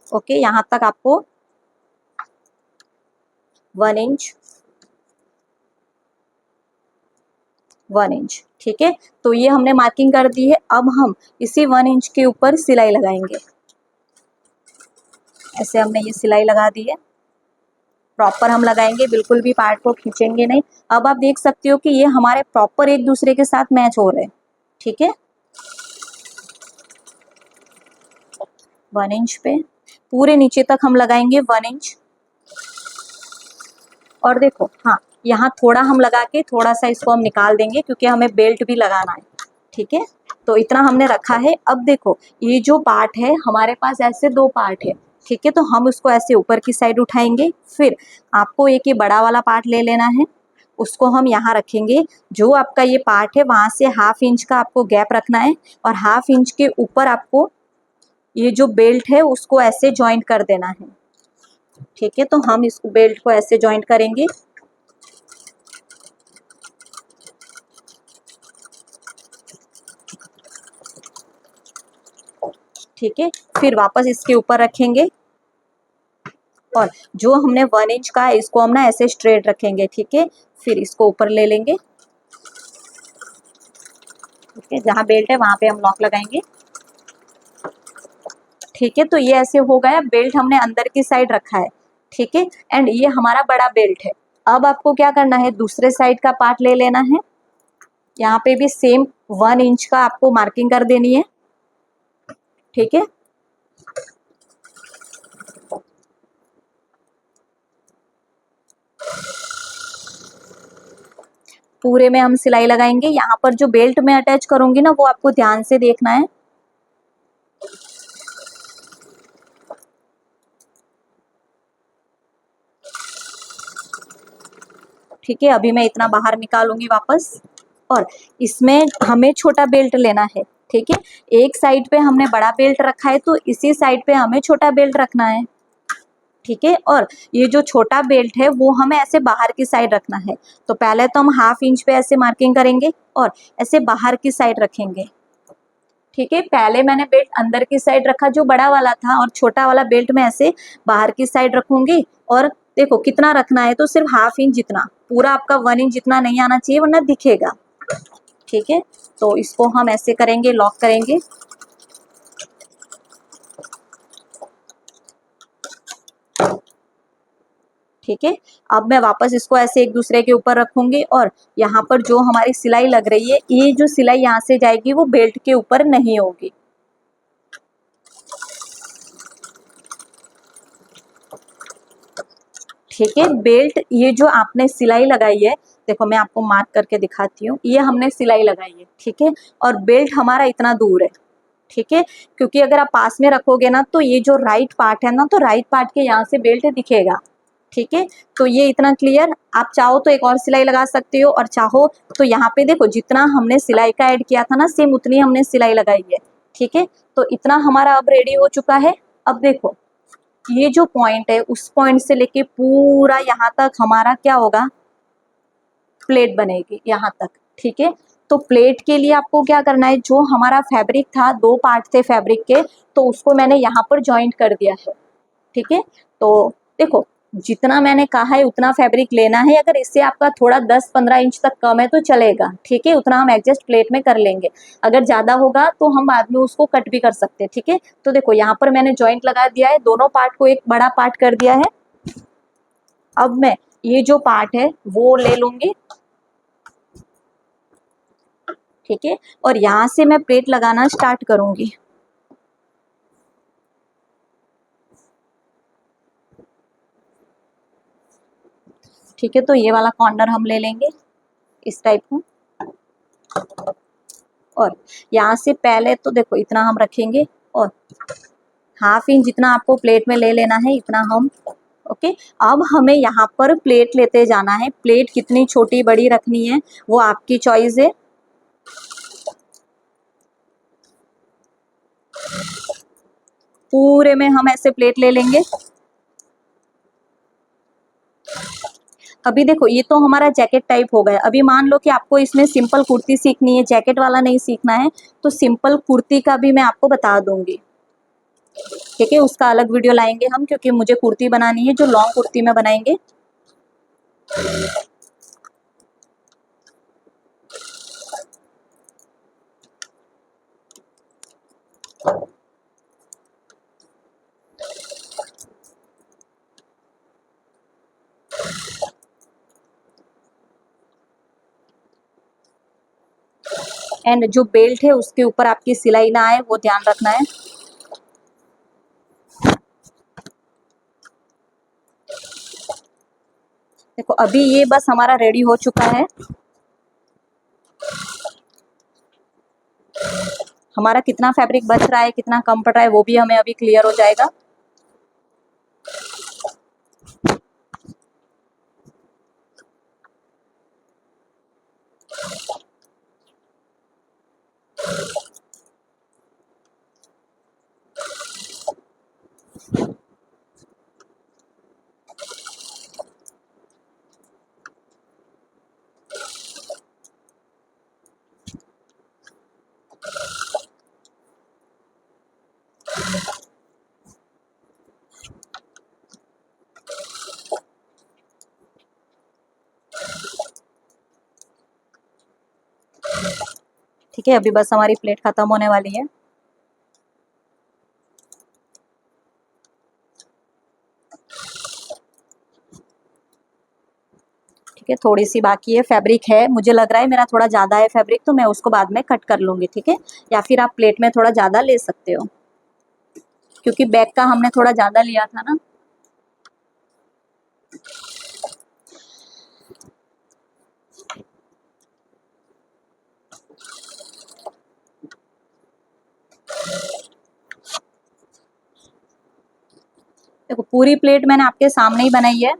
ओके। यहाँ तक आपको 1 इंच, 1 इंच, ठीक है। तो ये हमने मार्किंग कर दी है। अब हम इसी 1 इंच के ऊपर सिलाई लगाएंगे, ऐसे हमने ये सिलाई लगा दी है, प्रॉपर हम लगाएंगे, बिल्कुल भी पार्ट को खींचेंगे नहीं। अब आप देख सकते हो कि ये हमारे प्रॉपर एक दूसरे के साथ मैच हो रहे हैं, ठीक है। 1 इंच पे पूरे नीचे तक हम लगाएंगे 1 इंच, और देखो, हाँ, यहाँ थोड़ा हम लगा के थोड़ा सा इसको हम निकाल देंगे क्योंकि हमें बेल्ट भी लगाना है, ठीक है। तो इतना हमने रखा है। अब देखो, ये जो पार्ट है हमारे पास ऐसे दो पार्ट है, ठीक है। तो हम उसको ऐसे ऊपर की साइड उठाएंगे, फिर आपको एक ये बड़ा वाला पार्ट ले लेना है, उसको हम यहाँ रखेंगे। जो आपका ये पार्ट है वहाँ से 1/2 इंच का आपको गैप रखना है, और 1/2 इंच के ऊपर आपको ये जो बेल्ट है उसको ऐसे जॉइंट कर देना है, ठीक है। तो हम इस बेल्ट को ऐसे जॉइंट करेंगे, ठीक है। फिर वापस इसके ऊपर रखेंगे, और जो हमने 1 इंच का है इसको हम ना ऐसे स्ट्रेट रखेंगे, ठीक है। फिर इसको ऊपर ले लेंगे, ठीक है। जहाँ बेल्ट है वहां पे हम लॉक लगाएंगे, ठीक है। तो ये ऐसे हो गया, बेल्ट हमने अंदर की साइड रखा है, ठीक है। एंड ये हमारा बड़ा बेल्ट है। अब आपको क्या करना है, दूसरे साइड का पार्ट ले लेना है। यहाँ पे भी सेम 1 इंच का आपको मार्किंग कर देनी है, ठीक है। पूरे में हम सिलाई लगाएंगे। यहाँ पर जो बेल्ट में अटैच करूंगी ना वो आपको ध्यान से देखना है, ठीक है। अभी मैं इतना बाहर निकालूंगी वापस, और इसमें हमें छोटा बेल्ट लेना है, ठीक है। एक साइड पे हमने बड़ा बेल्ट रखा है तो इसी साइड पे हमें छोटा बेल्ट रखना है, ठीक है। और ये जो छोटा बेल्ट है वो हमें ऐसे बाहर की साइड रखना है। तो पहले तो हम 1/2 इंच पे ऐसे मार्किंग करेंगे और ऐसे बाहर की साइड रखेंगे, ठीक है। पहले मैंने बेल्ट अंदर की साइड रखा जो बड़ा वाला था, और छोटा वाला बेल्ट में ऐसे बाहर की साइड रखूंगी। और देखो कितना रखना है, तो सिर्फ 1/2 इंच जितना, पूरा आपका 1 इंच जितना नहीं आना चाहिए वरना दिखेगा, ठीक है। तो इसको हम ऐसे करेंगे, लॉक करेंगे, ठीक है। अब मैं वापस इसको ऐसे एक दूसरे के ऊपर रखूंगी, और यहाँ पर जो हमारी सिलाई लग रही है, ये जो सिलाई यहाँ से जाएगी वो बेल्ट के ऊपर नहीं होगी, ठीक है। बेल्ट ये जो आपने सिलाई लगाई है, देखो मैं आपको मार्क करके दिखाती हूँ, ये हमने सिलाई लगाई है, ठीक है। और बेल्ट हमारा इतना दूर है, ठीक है। क्योंकि अगर आप पास में रखोगे ना तो ये जो राइट पार्ट है ना, तो राइट पार्ट के यहाँ से बेल्ट दिखेगा, ठीक है। तो ये इतना क्लियर। आप चाहो तो एक और सिलाई लगा सकते हो, और चाहो तो यहाँ पे देखो जितना हमने सिलाई का ऐड किया था ना, सेम उतनी हमने सिलाई लगाई है, ठीक है। तो इतना हमारा अब रेडी हो चुका है। अब देखो, ये जो पॉइंट है उस पॉइंट से लेके पूरा यहाँ तक हमारा क्या होगा, प्लेट बनेगी यहाँ तक, ठीक है। तो प्लेट के लिए आपको क्या करना है, जो हमारा फैब्रिक था, 2 पार्ट थे फैब्रिक के, तो उसको मैंने यहाँ पर ज्वाइंट कर दिया है, ठीक है। तो देखो, जितना मैंने कहा है उतना फैब्रिक लेना है। अगर इससे आपका थोड़ा 10-15 इंच तक कम है तो चलेगा, ठीक है। उतना हम एडजस्ट प्लेट में कर लेंगे। अगर ज़्यादा होगा तो हम बाद में उसको कट भी कर सकते हैं, ठीक है। तो देखो यहाँ पर मैंने जॉइंट लगा दिया है, दोनों पार्ट को एक बड़ा पार्ट कर दिया है। अब मैं ये जो पार्ट है वो ले लूंगी, ठीक है। और यहाँ से मैं प्लेट लगाना स्टार्ट करूंगी, ठीक है। तो ये वाला कॉर्नर हम ले लेंगे इस टाइप का, और यहाँ से पहले तो देखो इतना हम रखेंगे, और 1/2 इंच जितना आपको प्लेट में ले लेना है इतना हम, ओके। अब हमें यहाँ पर प्लेट लेते जाना है। प्लेट कितनी छोटी बड़ी रखनी है वो आपकी चॉइस है, पूरे में हम ऐसे प्लेट ले लेंगे। अभी देखो ये तो हमारा जैकेट टाइप हो गया। अभी मान लो कि आपको इसमें सिंपल कुर्ती सीखनी है, जैकेट वाला नहीं सीखना है, तो सिंपल कुर्ती का भी मैं आपको बता दूंगी, ठीक है। उसका अलग वीडियो लाएंगे हम, क्योंकि मुझे कुर्ती बनानी है जो लॉन्ग कुर्ती में बनाएंगे। एंड जो बेल्ट है उसके ऊपर आपकी सिलाई ना आए वो ध्यान रखना है, देखो अभी ये बस हमारा रेडी हो चुका है। हमारा कितना फैब्रिक बच रहा है, कितना कम पड़ रहा है, वो भी हमें अभी क्लियर हो जाएगा। ठीक है, अभी बस हमारी प्लेट खत्म होने वाली है। ठीक है, थोड़ी सी बाकी है, फैब्रिक है, मुझे लग रहा है मेरा थोड़ा ज़्यादा है फैब्रिक, तो मैं उसको बाद में कट कर लूँगी। ठीक है, या फिर आप प्लेट में थोड़ा ज़्यादा ले सकते हो, क्योंकि बैक का हमने थोड़ा ज़्यादा लिया था ना। देखो पूरी प्लेट मैंने आपके सामने ही बनाई है।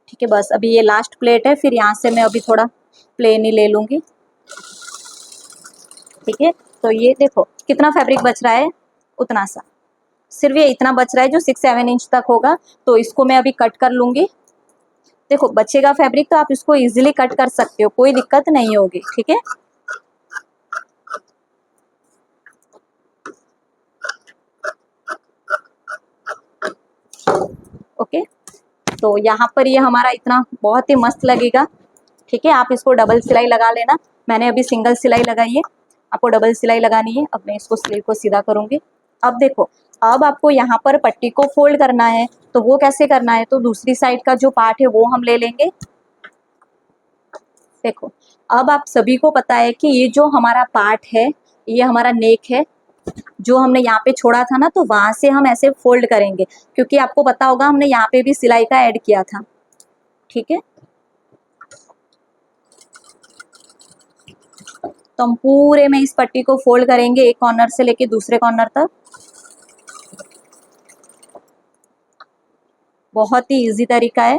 ठीक है, बस अभी ये लास्ट प्लेट है, फिर यहाँ से मैं अभी थोड़ा प्लेन ही ले लूँगी। ठीक है, तो ये देखो कितना फैब्रिक बच रहा है, उतना सा, सिर्फ ये इतना बच रहा है जो 6-7 इंच तक होगा, तो इसको मैं अभी कट कर लूँगी। देखो बचेगा फैब्रिक तो आप इसको इजीली कट कर सकते हो, कोई दिक्कत नहीं होगी। ठीक है, ओके, तो यहाँ पर ये हमारा इतना बहुत ही मस्त लगेगा। ठीक है, आप इसको डबल सिलाई लगा लेना, मैंने अभी सिंगल सिलाई लगाई है, आपको डबल सिलाई लगानी है। अब मैं इसको स्लीव को सीधा करूँगी। अब देखो, अब आपको यहाँ पर पट्टी को फोल्ड करना है, तो वो कैसे करना है, तो दूसरी साइड का जो पार्ट है वो हम ले लेंगे। देखो अब आप सभी को पता है कि ये जो हमारा पार्ट है, ये हमारा नेक है, जो हमने यहाँ पे छोड़ा था ना, तो वहां से हम ऐसे फोल्ड करेंगे, क्योंकि आपको पता होगा हमने यहाँ पे भी सिलाई का ऐड किया था। ठीक है, तो हम पूरे में इस पट्टी को फोल्ड करेंगे, एक कॉर्नर से लेके दूसरे कॉर्नर तक। बहुत ही इजी तरीका है।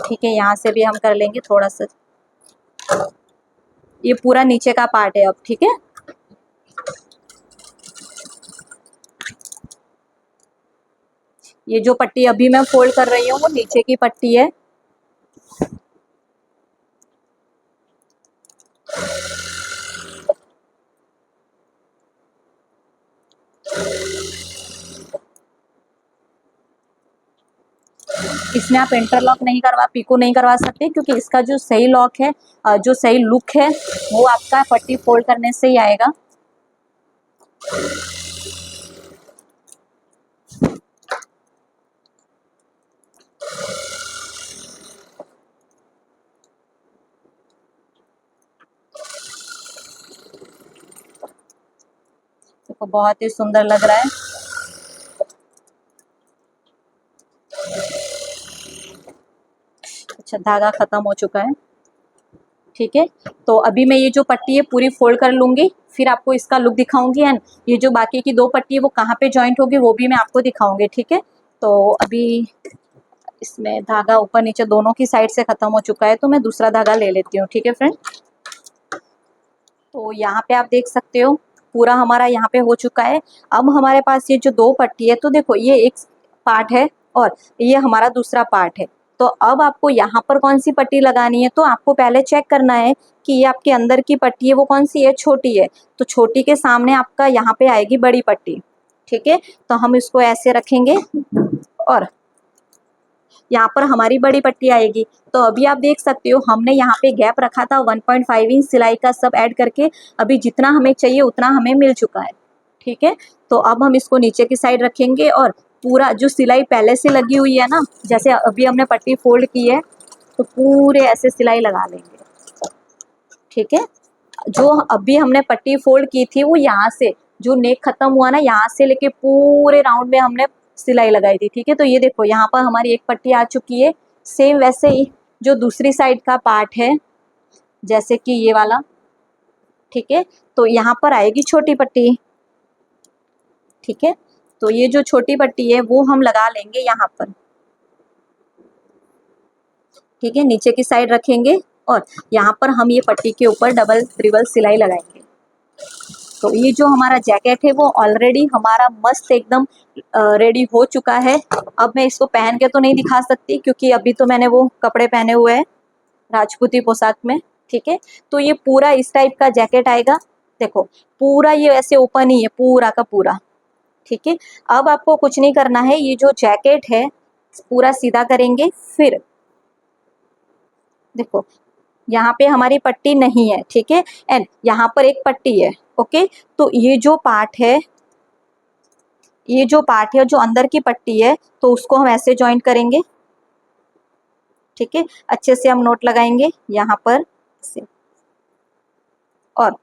ठीक है, यहाँ से भी हम कर लेंगे थोड़ा सा, ये पूरा नीचे का पार्ट है अब। ठीक है, ये जो पट्टी अभी मैं फोल्ड कर रही हूँ वो नीचे की पट्टी है। इसमें आप इंटरलॉक नहीं करवा, पिको नहीं करवा सकते, क्योंकि इसका जो सही लॉक है, जो सही लुक है, वो आपका पट्टी फोल्ड करने से ही आएगा। देखो बहुत ही सुंदर लग रहा है। अच्छा, धागा खत्म हो चुका है। ठीक है, तो अभी मैं ये जो पट्टी है पूरी फोल्ड कर लूंगी, फिर आपको इसका लुक दिखाऊंगी, एंड ये जो बाकी की दो पट्टी है वो कहाँ पे जॉइंट होगी वो भी मैं आपको दिखाऊंगी। ठीक है, तो अभी इसमें धागा ऊपर नीचे दोनों की साइड से खत्म हो चुका है, तो मैं दूसरा धागा ले लेती हूँ। ठीक है फ्रेंड, तो यहाँ पे आप देख सकते हो पूरा हमारा यहाँ पे हो चुका है। अब हमारे पास ये जो दो पट्टी है, तो देखो ये एक पार्ट है और ये हमारा दूसरा पार्ट है, तो अब आपको यहाँ पर कौन सी पट्टी लगानी है, तो आपको पहले चेक करना है कि ये आपके अंदर की पट्टी है वो कौन सी है, छोटी है, तो छोटी के सामने आपका यहाँ पे आएगी बड़ी पट्टी। ठीक है, तो हम इसको ऐसे रखेंगे और यहाँ पर हमारी बड़ी पट्टी आएगी। तो अभी आप देख सकते हो हमने यहाँ पे गैप रखा था 1.5 इंच सिलाई का, सब ऐड करके अभी जितना हमें चाहिए उतना हमें मिल चुका है। ठीक है, तो अब हम इसको नीचे की साइड रखेंगे और पूरा जो सिलाई पहले से लगी हुई है ना, जैसे अभी हमने पट्टी फोल्ड की है तो पूरे ऐसे सिलाई लगा लेंगे। ठीक है, जो अभी हमने पट्टी फोल्ड की थी वो यहाँ से जो नेक खत्म हुआ ना, यहाँ से लेके पूरे राउंड में हमने सिलाई लगाई थी। ठीक है, तो ये देखो यहाँ पर हमारी एक पट्टी आ चुकी है। सेम वैसे ही जो दूसरी साइड का पार्ट है, जैसे कि ये वाला, ठीक है, तो यहाँ पर आएगी छोटी पट्टी। ठीक है, तो ये जो छोटी पट्टी है वो हम लगा लेंगे यहाँ पर। ठीक है, नीचे की साइड रखेंगे और यहाँ पर हम ये पट्टी के ऊपर डबल ट्रिपल सिलाई लगाएंगे। तो ये जो हमारा जैकेट है वो ऑलरेडी हमारा मस्त एकदम रेडी हो चुका है। अब मैं इसको पहन के तो नहीं दिखा सकती क्योंकि अभी तो मैंने वो कपड़े पहने हुए हैं राजपूती पोशाक में। ठीक है, तो ये पूरा इस टाइप का जैकेट आएगा। देखो पूरा ये ऐसे ओपन ही है पूरा का पूरा। ठीक है, अब आपको कुछ नहीं करना है, ये जो जैकेट है पूरा सीधा करेंगे। फिर देखो यहाँ पे हमारी पट्टी नहीं है, ठीक है, एंड यहाँ पर एक पट्टी है। ओके, तो ये जो पार्ट है, ये जो पार्ट है जो अंदर की पट्टी है, तो उसको हम ऐसे जॉइंट करेंगे। ठीक है, अच्छे से हम नोट लगाएंगे यहाँ पर से और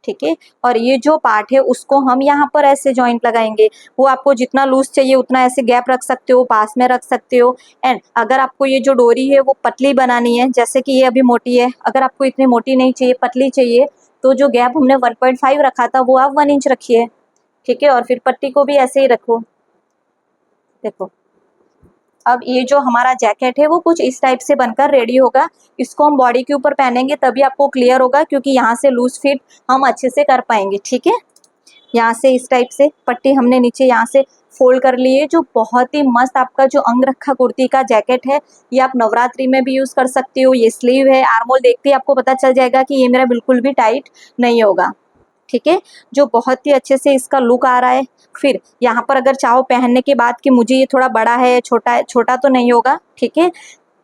ठीक है, और ये जो पार्ट है उसको हम यहाँ पर ऐसे जॉइंट लगाएंगे। वो आपको जितना लूज चाहिए उतना ऐसे गैप रख सकते हो, पास में रख सकते हो। एंड अगर आपको ये जो डोरी है वो पतली बनानी है, जैसे कि ये अभी मोटी है, अगर आपको इतनी मोटी नहीं चाहिए, पतली चाहिए, तो जो गैप हमने 1.5 रखा था वो आप 1 इंच रखिए। ठीक है, और फिर पट्टी को भी ऐसे ही रखो। देखो अब ये जो हमारा जैकेट है वो कुछ इस टाइप से बनकर रेडी होगा। इसको हम बॉडी के ऊपर पहनेंगे तभी आपको क्लियर होगा, क्योंकि यहाँ से लूज फिट हम अच्छे से कर पाएंगे। ठीक है, यहाँ से इस टाइप से पट्टी हमने नीचे यहाँ से फोल्ड कर ली है। जो बहुत ही मस्त आपका जो अंग रखा कुर्ती का जैकेट है, ये आप नवरात्रि में भी यूज कर सकते हो। ये स्लीव है, आर्मोल देखते ही आपको पता चल जाएगा कि ये मेरा बिल्कुल भी टाइट नहीं होगा। ठीक है, जो बहुत ही अच्छे से इसका लुक आ रहा है। फिर यहाँ पर अगर चाहो पहनने के बाद कि मुझे ये थोड़ा बड़ा है, छोटा है, छोटा तो नहीं होगा। ठीक है,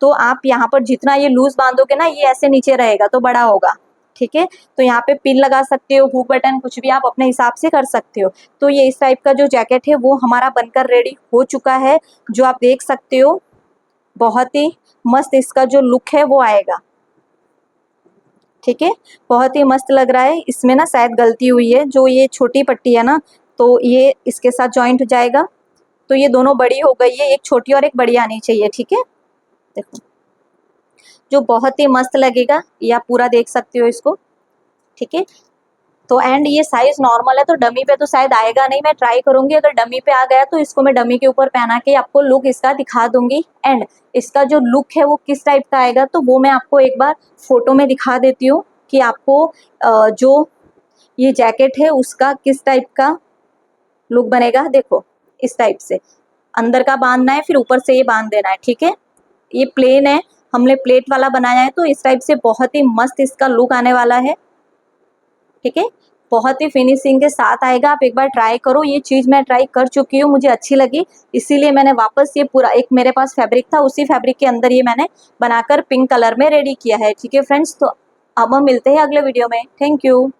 तो आप यहाँ पर जितना ये लूज बांधोगे ना, ये ऐसे नीचे रहेगा तो बड़ा होगा। ठीक है, तो यहाँ पे पिन लगा सकते हो, हुक बटन, कुछ भी आप अपने हिसाब से कर सकते हो। तो ये इस टाइप का जो जैकेट है वो हमारा बनकर रेडी हो चुका है, जो आप देख सकते हो। बहुत ही मस्त इसका जो लुक है वो आएगा। ठीक है, बहुत ही मस्त लग रहा है। इसमें ना शायद गलती हुई है, जो ये छोटी पट्टी है ना, तो ये इसके साथ जॉइंट हो जाएगा। तो ये दोनों बड़ी हो गई है, एक छोटी और एक बड़ी आनी चाहिए। ठीक है, देखो जो बहुत ही मस्त लगेगा, ये आप पूरा देख सकते हो इसको। ठीक है, तो एंड ये साइज नॉर्मल है तो डमी पे तो शायद आएगा नहीं, मैं ट्राई करूंगी। अगर डमी पे आ गया तो इसको मैं डमी के ऊपर पहना के आपको लुक इसका दिखा दूंगी। एंड इसका जो लुक है वो किस टाइप का आएगा तो वो मैं आपको एक बार फोटो में दिखा देती हूँ कि आपको जो ये जैकेट है उसका किस टाइप का लुक बनेगा। देखो इस टाइप से अंदर का बांधना है, फिर ऊपर से ये बांध देना है। ठीक है, ये प्लेन है, हमने प्लेट वाला बनाया है, तो इस टाइप से बहुत ही मस्त इसका लुक आने वाला है। ठीक है, बहुत ही फिनिशिंग के साथ आएगा। आप एक बार ट्राई करो, ये चीज़ मैं ट्राई कर चुकी हूँ, मुझे अच्छी लगी, इसीलिए मैंने वापस ये पूरा, एक मेरे पास फैब्रिक था, उसी फैब्रिक के अंदर ये मैंने बनाकर पिंक कलर में रेडी किया है। ठीक है फ्रेंड्स, तो अब हम मिलते हैं अगले वीडियो में। Thank you.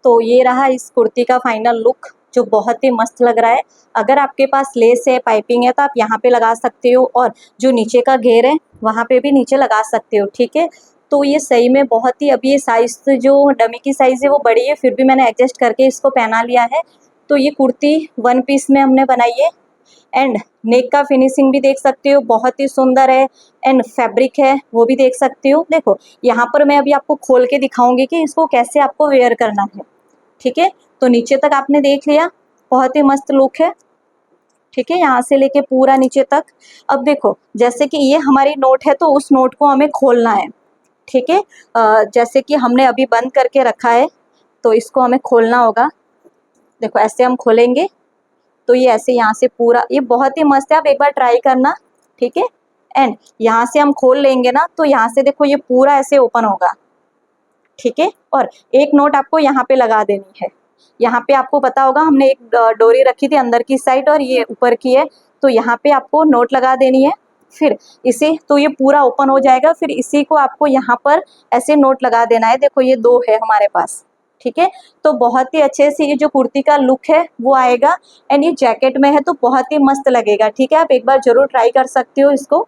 तो ये रहा इस कुर्ती का फाइनल लुक, जो बहुत ही मस्त लग रहा है। अगर आपके पास लेस है, पाइपिंग है, तो आप यहाँ पे लगा सकते हो, और जो नीचे का घेर है वहाँ पे भी नीचे लगा सकते हो। ठीक है, तो ये सही में बहुत ही, अभी ये साइज़ जो डमी की साइज़ है वो बड़ी है, फिर भी मैंने एडजस्ट करके इसको पहना लिया है। तो ये कुर्ती 1 पीस में हमने बनाई है। एंड नेक का फिनिशिंग भी देख सकते हो, बहुत ही सुंदर है। एंड फैब्रिक है वो भी देख सकते हो। देखो यहाँ पर मैं अभी आपको खोल के दिखाऊंगी कि इसको कैसे आपको वेयर करना है। ठीक है, तो नीचे तक आपने देख लिया, बहुत ही मस्त लुक है। ठीक है, यहाँ से लेके पूरा नीचे तक। अब देखो जैसे कि ये हमारी नोट है, तो उस नोट को हमें खोलना है। ठीक है, जैसे कि हमने अभी बंद करके रखा है, तो इसको हमें खोलना होगा। देखो ऐसे हम खोलेंगे तो ये ऐसे यहाँ से पूरा, ये बहुत ही मस्त है, आप एक बार ट्राई करना। ठीक है, एंड यहाँ से हम खोल लेंगे ना तो यहाँ से देखो ये पूरा ऐसे ओपन होगा, ठीक है। और एक नोट आपको यहाँ पे लगा देनी है। यहाँ पे आपको पता होगा हमने एक डोरी रखी थी अंदर की साइड और ये ऊपर की है, तो यहाँ पे आपको नोट लगा देनी है। फिर इसे तो ये पूरा ओपन हो जाएगा, फिर इसी को आपको यहाँ पर ऐसे नोट लगा देना है। देखो ये 2 है हमारे पास, ठीक है। तो बहुत ही अच्छे से ये जो कुर्ती का लुक है वो आएगा एंड ये जैकेट में है तो बहुत ही मस्त लगेगा, ठीक है। आप एक बार जरूर ट्राई कर सकते हो इसको।